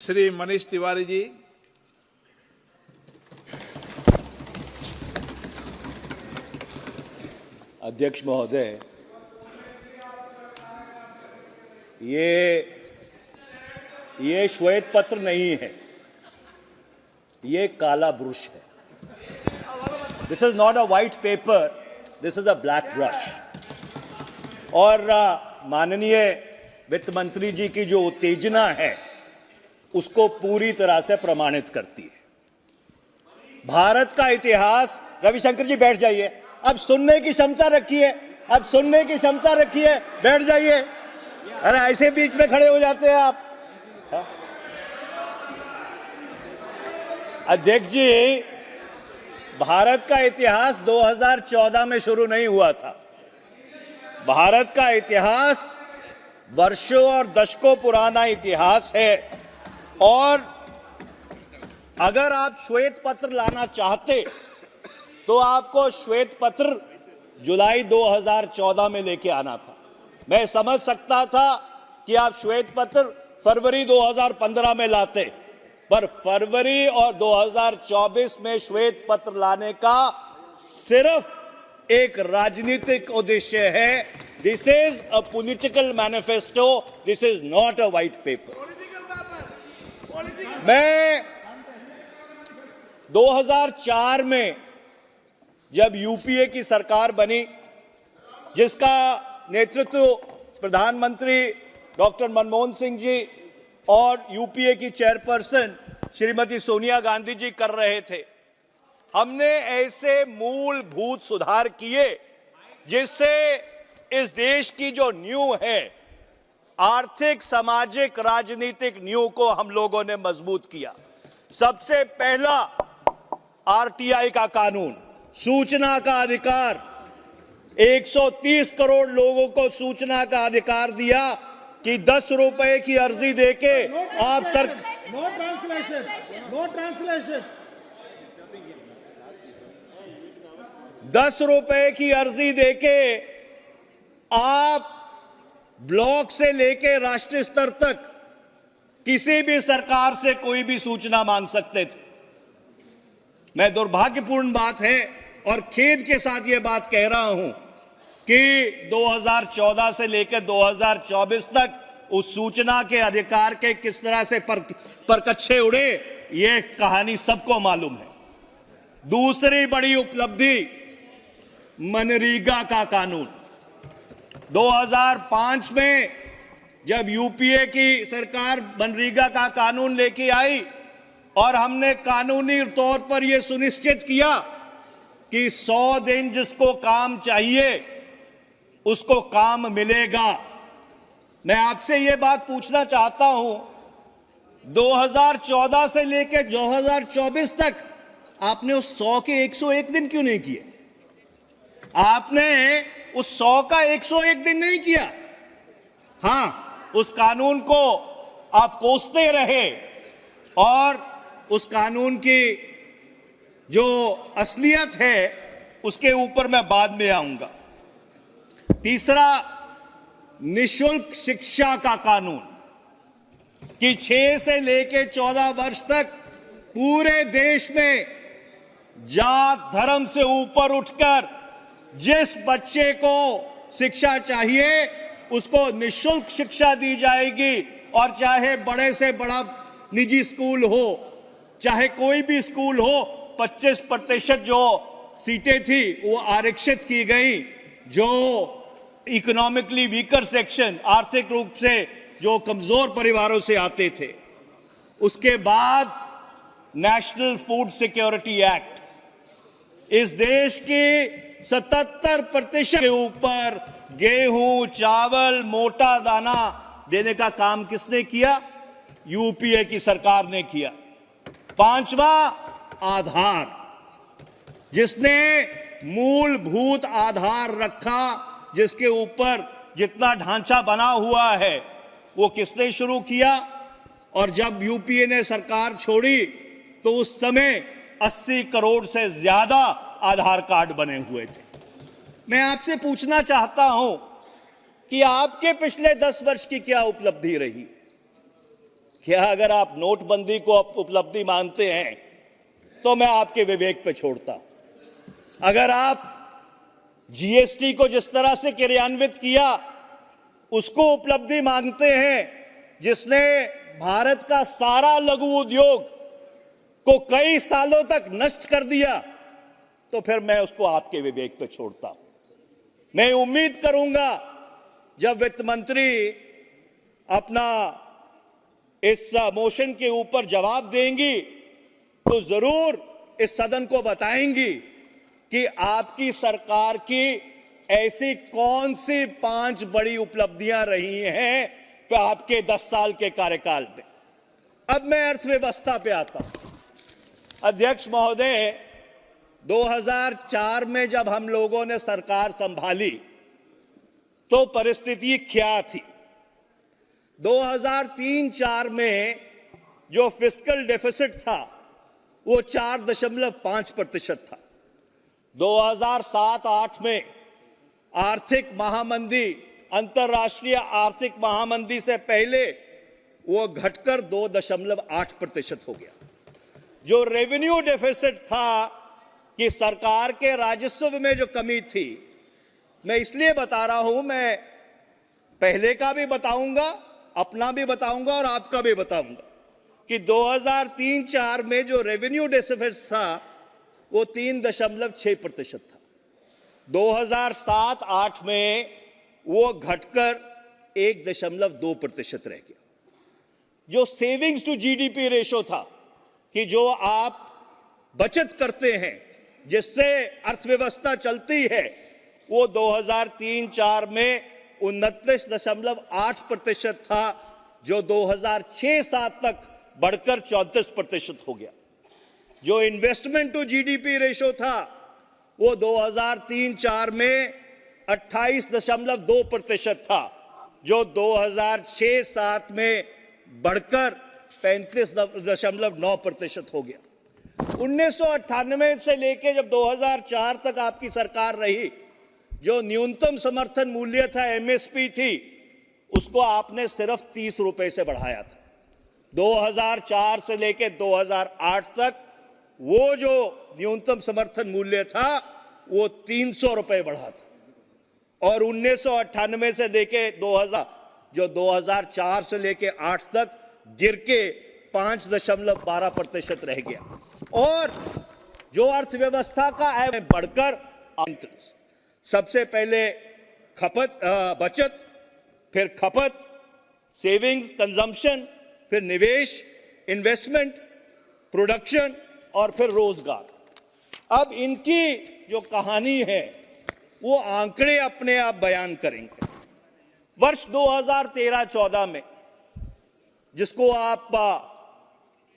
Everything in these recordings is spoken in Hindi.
श्री मनीष तिवारी जी। अध्यक्ष महोदय, ये श्वेत पत्र नहीं है, ये काला ब्रश है। This is not a white paper, this is a black brush. और माननीय वित्त मंत्री जी की जो उत्तेजना है उसको पूरी तरह से प्रमाणित करती है। भारत का इतिहास, रविशंकर जी बैठ जाइए, अब सुनने की क्षमता रखिए, अब सुनने की क्षमता रखिए, बैठ जाइए। अरे ऐसे बीच में खड़े हो जाते हैं आप। हा? अध्यक्ष जी, भारत का इतिहास 2014 में शुरू नहीं हुआ था। भारत का इतिहास वर्षों और दशकों पुराना इतिहास है। और अगर आप श्वेत पत्र लाना चाहते तो आपको श्वेत पत्र जुलाई 2014 में लेके आना था। मैं समझ सकता था कि आप श्वेत पत्र फरवरी 2015 में लाते, पर फरवरी और 2024 में श्वेत पत्र लाने का सिर्फ एक राजनीतिक उद्देश्य है। This is a political manifesto, this is not a white paper. मैं 2004 में जब यूपीए की सरकार बनी, जिसका नेतृत्व प्रधानमंत्री डॉक्टर मनमोहन सिंह जी और यूपीए की चेयरपर्सन श्रीमती सोनिया गांधी जी कर रहे थे, हमने ऐसे मूलभूत सुधार किए जिससे इस देश की जो नींव है, आर्थिक, सामाजिक, राजनीतिक नींव को हम लोगों ने मजबूत किया। सबसे पहला आरटीआई का कानून, सूचना का अधिकार, 130 करोड़ लोगों को सूचना का अधिकार दिया कि 10 रुपए की अर्जी देके आप नो ट्रांसलेशन 10 रुपए की अर्जी देके आप ब्लॉक से लेके राष्ट्रीय स्तर तक किसी भी सरकार से कोई भी सूचना मांग सकते थे। मैं दुर्भाग्यपूर्ण बात है और खेद के साथ यह बात कह रहा हूं कि 2014 से लेकर 2024 तक उस सूचना के अधिकार के किस तरह से परकच्छे उड़े, यह कहानी सबको मालूम है। दूसरी बड़ी उपलब्धि, मनरेगा का कानून। 2005 में जब यूपीए की सरकार मनरेगा का कानून लेके आई और हमने कानूनी तौर पर यह सुनिश्चित किया कि 100 दिन जिसको काम चाहिए उसको काम मिलेगा। मैं आपसे यह बात पूछना चाहता हूं, 2014 से लेकर 2024 तक आपने उस 100 के 101 दिन क्यों नहीं किए? आपने उस 100 का 101 दिन नहीं किया। हां, उस कानून को आप कोसते रहे और उस कानून की जो असलियत है उसके ऊपर मैं बाद में आऊंगा। तीसरा, निशुल्क शिक्षा का कानून कि 6 से लेकर 14 वर्ष तक पूरे देश में जात धर्म से ऊपर उठकर जिस बच्चे को शिक्षा चाहिए उसको निशुल्क शिक्षा दी जाएगी। और चाहे बड़े से बड़ा निजी स्कूल हो, चाहे कोई भी स्कूल हो, 25% जो सीटें थी वो आरक्षित की गई। जो इकोनॉमिकली वीकर सेक्शन, आर्थिक रूप से जो कमजोर परिवारों से आते थे। उसके बाद नेशनल फूड सिक्योरिटी एक्ट, इस देश की 77% के ऊपर गेहूं, चावल, मोटा दाना देने का काम किसने किया? यूपीए की सरकार ने किया। 5वां, आधार, जिसने मूलभूत आधार रखा, जिसके ऊपर जितना ढांचा बना हुआ है वो किसने शुरू किया? और जब यूपीए ने सरकार छोड़ी तो उस समय 80 करोड़ से ज्यादा आधार कार्ड बने हुए थे। मैं आपसे पूछना चाहता हूं कि आपके पिछले 10 वर्ष की क्या उपलब्धि रही? क्या अगर आप नोटबंदी को उपलब्धि मानते हैं तो मैं आपके विवेक पे छोड़ता हूं। अगर आप जीएसटी को जिस तरह से क्रियान्वित किया उसको उपलब्धि मानते हैं, जिसने भारत का सारा लघु उद्योग को कई सालों तक नष्ट कर दिया, तो फिर मैं उसको आपके विवेक पे छोड़ता हूं। मैं उम्मीद करूंगा जब वित्त मंत्री अपना इस मोशन के ऊपर जवाब देंगी तो जरूर इस सदन को बताएंगी कि आपकी सरकार की ऐसी कौन सी 5 बड़ी उपलब्धियां रही हैं आपके 10 साल के कार्यकाल में। अब मैं अर्थव्यवस्था पे आता हूं। अध्यक्ष महोदय, 2004 में जब हम लोगों ने सरकार संभाली तो परिस्थिति क्या थी? 2003-4 में जो फिस्कल डेफिसिट था वो 4.5% था। 2007-8 में आर्थिक महामंदी, अंतर्राष्ट्रीय आर्थिक महामंदी से पहले वो घटकर 2.8% हो गया। जो रेवेन्यू डेफिसिट था कि सरकार के राजस्व में जो कमी थी, मैं इसलिए बता रहा हूं, मैं पहले का भी बताऊंगा, अपना भी बताऊंगा और आपका भी बताऊंगा कि 2003-4 में जो रेवेन्यू डेफिसिट था वो 3.6% था। 2007-8 में वो घटकर 1.2% रह गया। जो सेविंग्स टू जीडीपी रेशो था कि जो आप बचत करते हैं जिससे अर्थव्यवस्था चलती है, वो 2003-4 में 29.8% था, जो 2006-7 तक बढ़कर 34% हो गया। जो इन्वेस्टमेंट टू जीडीपी रेशो था वो 2003-4 में 28.2% था, जो 2006-7 में बढ़कर 35.9% हो गया। 1998 से लेके जब 2004 तक आपकी सरकार रही, जो न्यूनतम समर्थन मूल्य था, एमएसपी थी, उसको आपने सिर्फ 30 रुपए से बढ़ाया था। 2004 से लेके 2008 तक वो जो न्यूनतम समर्थन मूल्य था वो 300 रुपए बढ़ा था, और 1998 से लेके 2000, जो 2004 से लेके 8 तक गिर के 5.12% रह गया। और जो अर्थव्यवस्था का है बढ़कर सबसे पहले बचत, फिर खपत, सेविंग्स, कंजम्पशन, फिर निवेश, इन्वेस्टमेंट, प्रोडक्शन और फिर रोजगार। अब इनकी जो कहानी है वो आंकड़े अपने आप बयान करेंगे। वर्ष 2013-14 में, जिसको आप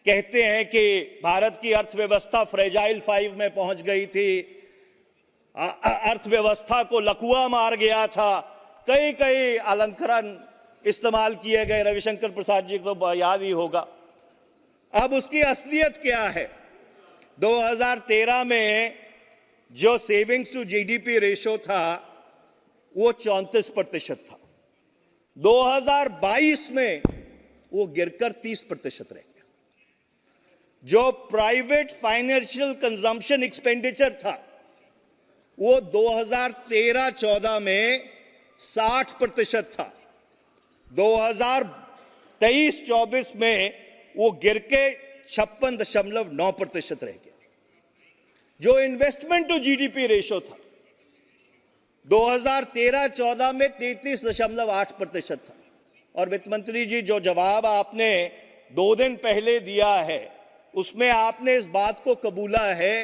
कहते हैं कि भारत की अर्थव्यवस्था फ्रेजाइल 5 में पहुंच गई थी, अर्थव्यवस्था को लकुआ मार गया था, कई अलंकरण इस्तेमाल किए गए, रविशंकर प्रसाद जी को तो याद ही होगा। अब उसकी असलियत क्या है? 2013 में जो सेविंग्स टू जीडीपी रेशो था वो 34% था। 2022 में वो गिरकर 30% रह गया। जो प्राइवेट फाइनेंशियल कंजम्पशन एक्सपेंडिचर था वो 2013-14 में 60% था। 2023-24 में वो गिर के 56.9% रह गया। जो इन्वेस्टमेंट टू जीडीपी रेशो था 2013-14 में 33.8% था। और वित्त मंत्री जी, जो जवाब आपने 2 दिन पहले दिया है उसमें आपने इस बात को कबूला है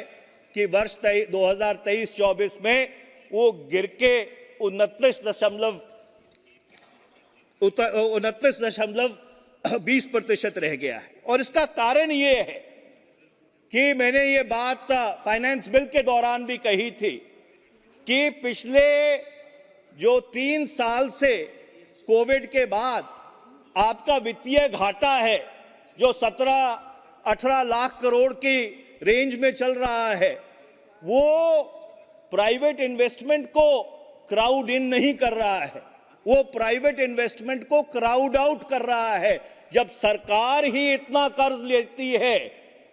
कि वर्ष 2023-24 में वो गिर के 29.20% रह गया है। और इसका कारण ये है कि मैंने ये बात फाइनेंस बिल के दौरान भी कही थी कि पिछले जो 3 साल से कोविड के बाद आपका वित्तीय घाटा है जो 17-18 लाख करोड़ की रेंज में चल रहा है, वो प्राइवेट इन्वेस्टमेंट को क्राउड इन नहीं कर रहा है, वो प्राइवेट इन्वेस्टमेंट को क्राउड आउट कर रहा है। जब सरकार ही इतना कर्ज लेती है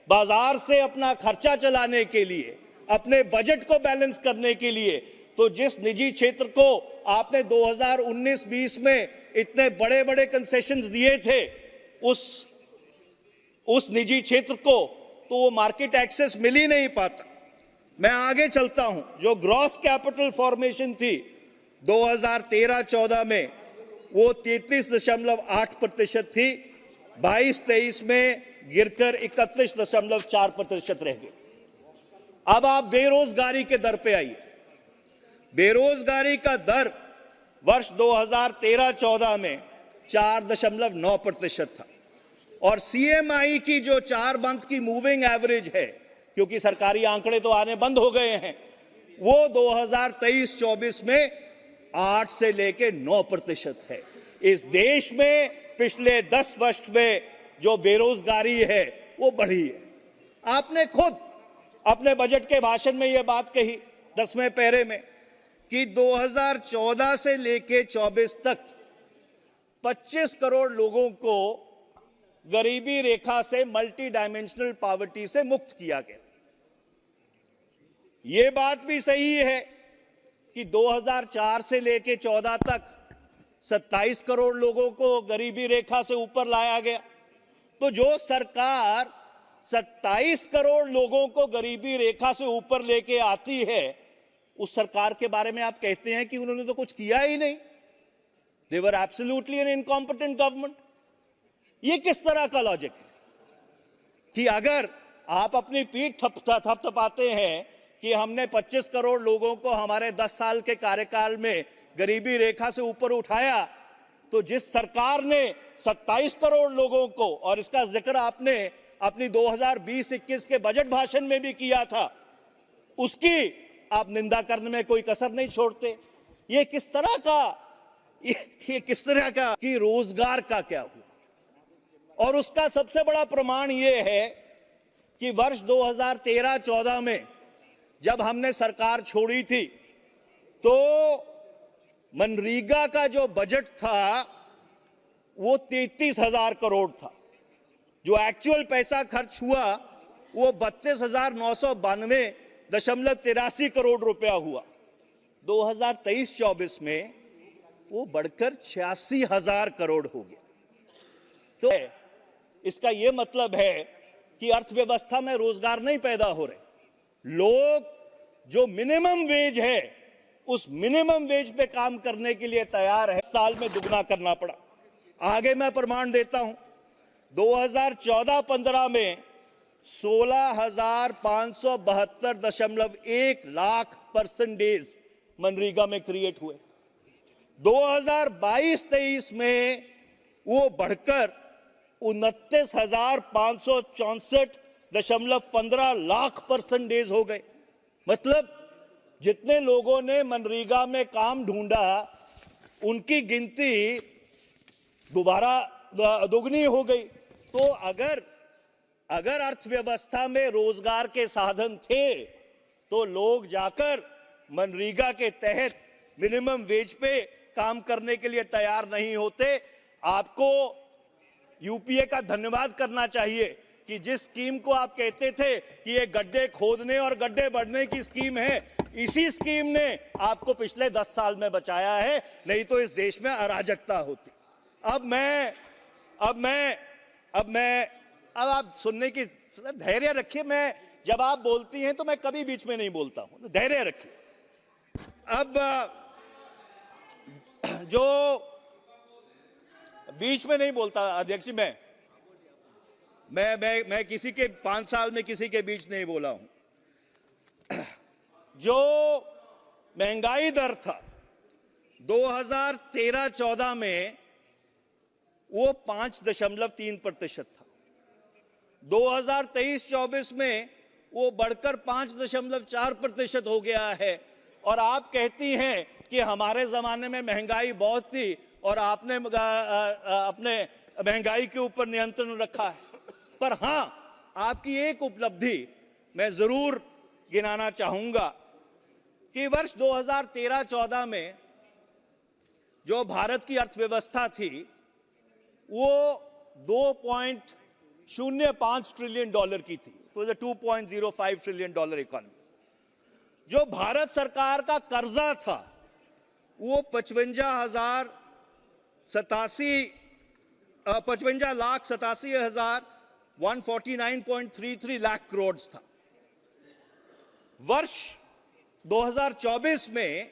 बाजार से अपना खर्चा चलाने के लिए, अपने बजट को बैलेंस करने के लिए, तो जिस निजी क्षेत्र को आपने 2019-20 में इतने बड़े बड़े कंसेशंस दिए थे उस निजी क्षेत्र को तो वो मार्केट एक्सेस मिल ही नहीं पाता। मैं आगे चलता हूं। जो ग्रॉस कैपिटल फॉर्मेशन थी 2013-14 में वो 33.8% थी, 22-23 में गिरकर 31.4% रह गई। अब आप बेरोजगारी के दर पे आइए। बेरोजगारी का दर वर्ष 2013-14 में 4.9% था और सीएमआई की जो 4 मंथ की मूविंग एवरेज है, क्योंकि सरकारी आंकड़े तो आने बंद हो गए हैं, वो 2023-24 में 8 से लेके 9% है। इस देश में पिछले 10 वर्ष में जो बेरोजगारी है वो बढ़ी है। आपने खुद अपने बजट के भाषण में यह बात कही 10वें पैरे में कि 2014 से लेके 24 तक 25 करोड़ लोगों को गरीबी रेखा से, मल्टी डायमेंशनल पॉवर्टी से मुक्त किया गया। यह बात भी सही है कि 2004 से लेके 14 तक 27 करोड़ लोगों को गरीबी रेखा से ऊपर लाया गया। तो जो सरकार 27 करोड़ लोगों को गरीबी रेखा से ऊपर लेके आती है, उस सरकार के बारे में आप कहते हैं कि उन्होंने तो कुछ किया ही नहीं। They were absolutely an incompetent government। ये किस तरह का लॉजिक है कि अगर आप अपनी पीठ थपथपाते हैं कि हमने 25 करोड़ लोगों को हमारे 10 साल के कार्यकाल में गरीबी रेखा से ऊपर उठाया, तो जिस सरकार ने 27 करोड़ लोगों को, और इसका जिक्र आपने अपनी 2020-21 के बजट भाषण में भी किया था, उसकी आप निंदा करने में कोई कसर नहीं छोड़ते। ये किस तरह का कि रोजगार का क्या हुआ? और उसका सबसे बड़ा प्रमाण यह है कि वर्ष 2013-14 में जब हमने सरकार छोड़ी थी तो मनरेगा का जो बजट था वो 33,000 करोड़ था। जो एक्चुअल पैसा खर्च हुआ वो 32,992.83 करोड़ रुपया हुआ। 2023-24 में वो बढ़कर 86,000 करोड़ हो गया। तो इसका यह मतलब है कि अर्थव्यवस्था में रोजगार नहीं पैदा हो रहे। लोग जो मिनिमम वेज है उस मिनिमम वेज पे काम करने के लिए तैयार है। साल में दुगना करना पड़ा। आगे मैं प्रमाण देता हूं। 2014-15 में 16,572.1 लाख परसेंटेज मनरेगा में क्रिएट हुए। 2022-23 में वो बढ़कर 29,564.15 लाख परसेंटेज हो गए। मतलब जितने लोगों ने मनरेगा में काम ढूंढा उनकी गिनती दोबारा दोगुनी हो गई। तो अगर अर्थव्यवस्था में रोजगार के साधन थे तो लोग जाकर मनरेगा के तहत मिनिमम वेज पे काम करने के लिए तैयार नहीं होते। आपको यूपीए का धन्यवाद करना चाहिए कि जिस स्कीम को आप कहते थे कि ये गड्ढे खोदने और गड्ढे बढ़ने की स्कीम है, इसी स्कीम ने आपको पिछले 10 साल में बचाया है, नहीं तो इस देश में अराजकता होती। अब आप सुनने की धैर्य रखिए। मैं जब आप बोलती हैं तो मैं कभी बीच में नहीं बोलता हूं, तो धैर्य रखिए। अब जो बीच में नहीं बोलता अध्यक्ष जी, मैं किसी के 5 साल में किसी के बीच नहीं बोला हूं। जो महंगाई दर था 2013-14 में वो 5.3% था। 2023-24 में वो बढ़कर 5.4% हो गया है। और आप कहती हैं कि हमारे जमाने में महंगाई बहुत थी और आपने अपने महंगाई के ऊपर नियंत्रण रखा है। पर हां, आपकी एक उपलब्धि मैं जरूर गिनाना चाहूंगा कि वर्ष 2013-14 में जो भारत की अर्थव्यवस्था थी वो 2.05 ट्रिलियन डॉलर की थी। It was a 2.05 trillion dollar economy. जो भारत सरकार का कर्जा था वो 55,87,149.33 लाख करोड़ था। वर्ष 2024 में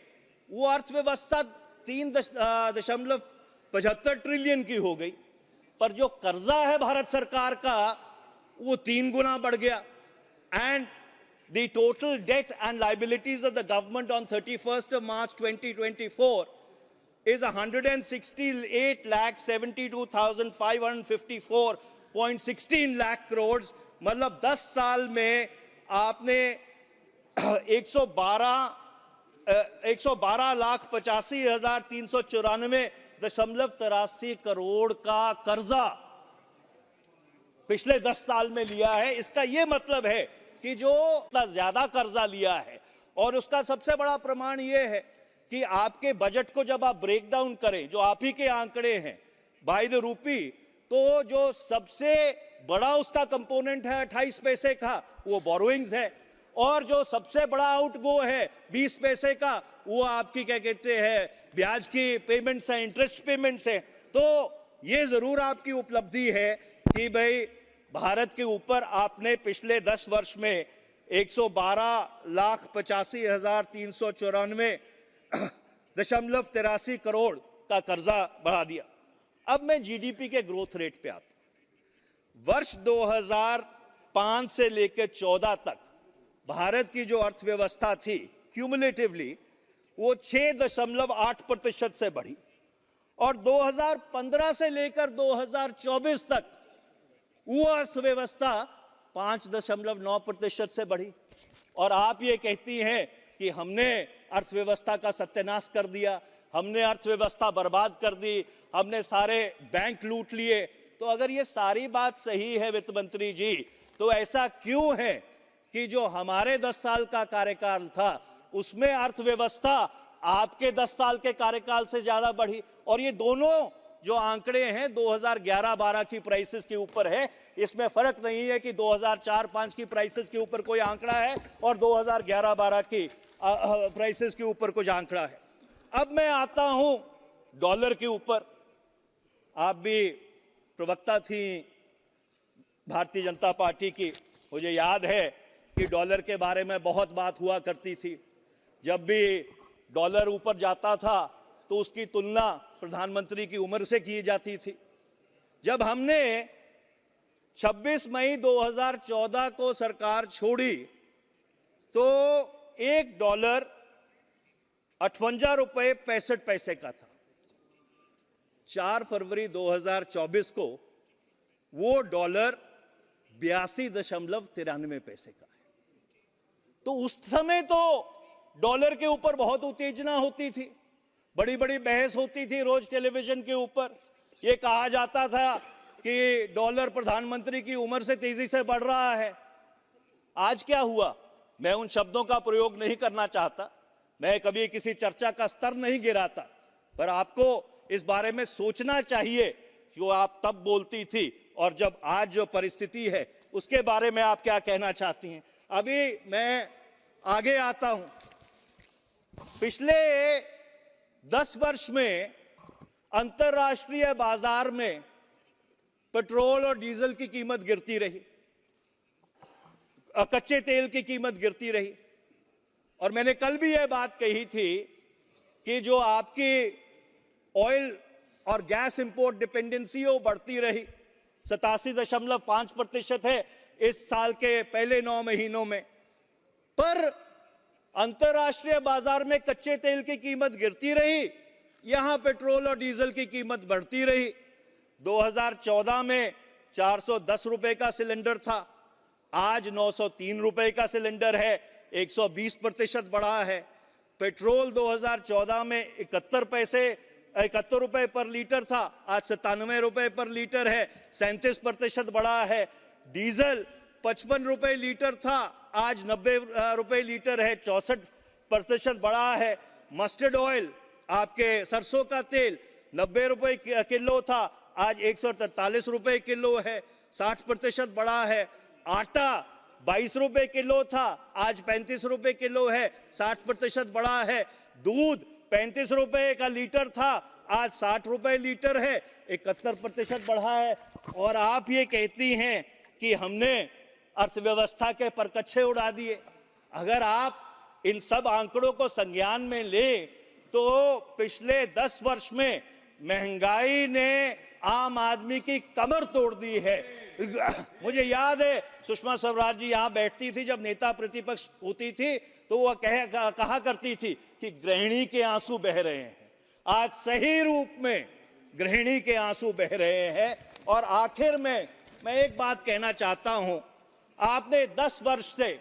वो अर्थव्यवस्था 3.75 ट्रिलियन की हो गई, पर जो कर्जा है भारत सरकार का वो 3 गुना बढ़ गया। And the total debt and liabilities of the government on 31st of March 2024 is 168,72,554.16 lakh crores। मतलब 10 साल में आपने 112,85,394.83 करोड़ का कर्जा पिछले 10 साल में लिया है। इसका यह मतलब है कि जो इतना ज्यादा कर्जा लिया है, और उसका सबसे बड़ा प्रमाण यह है कि आपके बजट को जब आप ब्रेक डाउन करें, जो आप ही के आंकड़े हैं बाय द रूपी, तो जो सबसे बड़ा उसका कंपोनेंट है 28 पैसे का वो बोरोइंग्स है, और जो सबसे बड़ा आउटगो है 20 पैसे का वो आपकी क्या कहते हैं ब्याज की पेमेंट्स है, इंटरेस्ट पेमेंट्स है। तो ये जरूर आपकी उपलब्धि है कि भाई भारत के ऊपर आपने पिछले 10 वर्ष में 112,85,394.83 करोड़ का कर्जा बढ़ा दिया। अब मैं जीडीपी के ग्रोथ रेट पे आता हूं। वर्ष 2005 से लेकर 14 तक भारत की जो अर्थव्यवस्था थी क्यूमुलेटिवली वो 6.8% से बढ़ी, और 2015 से लेकर 2024 तक वो अर्थव्यवस्था 5.9% से बढ़ी। और आप ये कहती हैं कि हमने अर्थव्यवस्था का सत्यानाश कर दिया, हमने अर्थव्यवस्था बर्बाद कर दी, हमने सारे बैंक लूट लिए। तो अगर ये सारी बात सही है वित्त मंत्री जी, तो ऐसा क्यों है कि जो हमारे 10 साल का कार्यकाल था उसमें अर्थव्यवस्था आपके 10 साल के कार्यकाल से ज्यादा बढ़ी? और ये दोनों जो आंकड़े हैं 2011-12 की प्राइसेस के ऊपर है, इसमें फर्क नहीं है कि 2004-5 की प्राइसेस के ऊपर कोई आंकड़ा है और 2011-12 की प्राइसेस के ऊपर कुछ आंकड़ा है। अब मैं आता हूं डॉलर के ऊपर। आप भी प्रवक्ता थी भारतीय जनता पार्टी की, मुझे याद है कि डॉलर के बारे में बहुत बात हुआ करती थी। जब भी डॉलर ऊपर जाता था तो उसकी तुलना प्रधानमंत्री की उम्र से की जाती थी। जब हमने 26 मई 2014 को सरकार छोड़ी तो $1 58 रुपए 65 पैसे का था। 4 फरवरी 2024 को वो डॉलर 82.93 पैसे का है। तो उस समय तो डॉलर के ऊपर बहुत उत्तेजना होती थी, बड़ी बड़ी बहस होती थी रोज टेलीविजन के ऊपर। ये कहा जाता था कि डॉलर प्रधानमंत्री की उम्र से तेजी से बढ़ रहा है। आज क्या हुआ? मैं उन शब्दों का प्रयोग नहीं करना चाहता, मैं कभी किसी चर्चा का स्तर नहीं गिराता, पर आपको इस बारे में सोचना चाहिए कि वो आप तब बोलती थी और जब आज जो परिस्थिति है उसके बारे में आप क्या कहना चाहती हैं। अभी मैं आगे आता हूं। पिछले 10 वर्ष में अंतर्राष्ट्रीय बाजार में पेट्रोल और डीजल की कीमत गिरती रही, कच्चे तेल की कीमत गिरती रही, और मैंने कल भी यह बात कही थी कि जो आपकी ऑयल और गैस इंपोर्ट डिपेंडेंसी वो बढ़ती रही। 87.5% है इस साल के पहले 9 महीनों में, पर अंतर्राष्ट्रीय बाजार में कच्चे तेल की कीमत गिरती रही, यहां पेट्रोल और डीजल की कीमत बढ़ती रही। 2014 में 410 रुपए का सिलेंडर था, आज 903 रुपए का सिलेंडर है, 120% बढ़ा है। पेट्रोल 2014 में 71 रुपए पर लीटर था, आज 97 रुपए पर लीटर है, 37% बढ़ा है। डीजल 55 रुपए लीटर था, आज 90 रुपए लीटर है, 64% बढ़ा है। मस्टर्ड ऑयल आपके सरसों का तेल 90 रुपए किलो था, आज 143 रुपए किलो है, 60% बढ़ा है। आटा 22 रुपए किलो था, आज 35 रुपए किलो है, 60% बढ़ा है। दूध 35 रुपए का लीटर था, आज 60 रुपए लीटर है, 71% बढ़ा है। और आप ये कहती हैं कि हमने अर्थव्यवस्था के परकच्छे उड़ा दिए। अगर आप इन सब आंकड़ों को संज्ञान में ले तो पिछले 10 वर्ष में महंगाई ने आम आदमी की कमर तोड़ दी है। मुझे याद है सुषमा स्वराज जी यहां बैठती थी जब नेता प्रतिपक्ष होती थी, तो वह कहा करती थी कि गृहिणी के आंसू बह रहे हैं। आज सही रूप में गृहिणी के आंसू बह रहे हैं। और आखिर में मैं एक बात कहना चाहता हूं, आपने 10 वर्ष से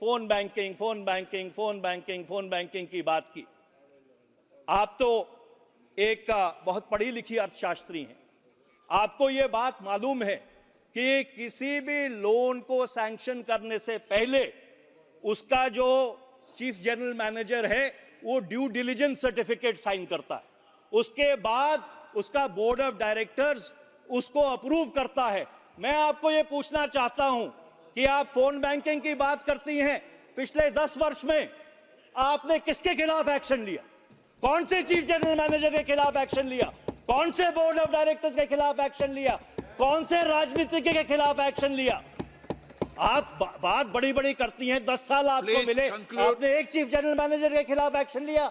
phone banking phone banking phone banking phone banking की बात की। आप तो एक बहुत पढ़ी लिखी अर्थशास्त्री हैं, आपको यह बात मालूम है कि किसी भी लोन को सैंक्शन करने से पहले उसका जो चीफ जनरल मैनेजर है वो ड्यू डिलिजेंस सर्टिफिकेट साइन करता है, उसके बाद उसका बोर्ड ऑफ डायरेक्टर्स उसको अप्रूव करता है। मैं आपको यह पूछना चाहता हूं कि आप फोन बैंकिंग की बात करती हैं, पिछले 10 वर्ष में आपने किसके खिलाफ एक्शन लिया? कौन से चीफ जनरल मैनेजर के खिलाफ एक्शन लिया? कौन से बोर्ड ऑफ डायरेक्टर्स के खिलाफ एक्शन लिया? कौन से राजनीतिज्ञ के खिलाफ एक्शन लिया? आप बात बड़ी बड़ी करती हैं, 10 साल आपको मिले, आपने एक चीफ जनरल मैनेजर के खिलाफ एक्शन लिया?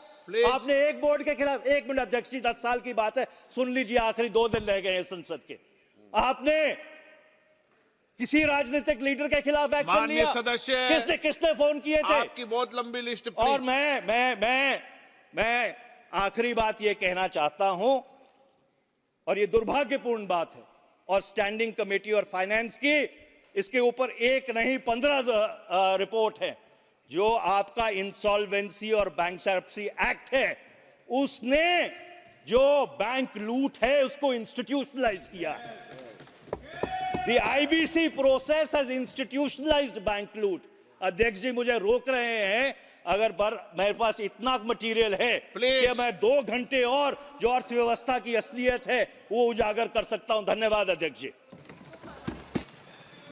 आपने एक बोर्ड के खिलाफ? एक मिनट अध्यक्ष जी, 10 साल की बात है, सुन लीजिए, आखिरी 2 दिन रह गए हैं संसद के। आपने किसी राजनीतिक लीडर के खिलाफ एक्शन लिया? सदस्य किसने फोन किए थे? आपकी बहुत लंबी लिस्ट। और मैं आखिरी बात यह कहना चाहता हूं, और यह दुर्भाग्यपूर्ण बात है, और स्टैंडिंग कमेटी और फाइनेंस की इसके ऊपर एक नहीं 15 रिपोर्ट है। जो आपका इंसॉल्वेंसी और बैंकरप्सी एक्ट है, उसने जो बैंक लूट है उसको इंस्टीट्यूशनलाइज किया है। The IBC process has institutionalized bank लूट। अध्यक्ष जी मुझे रोक रहे हैं, अगर मेरे पास इतना मटेरियल है कि मैं 2 घंटे और जो अर्थव्यवस्था की असलियत है वो उजागर कर सकता हूं। धन्यवाद अध्यक्ष जी।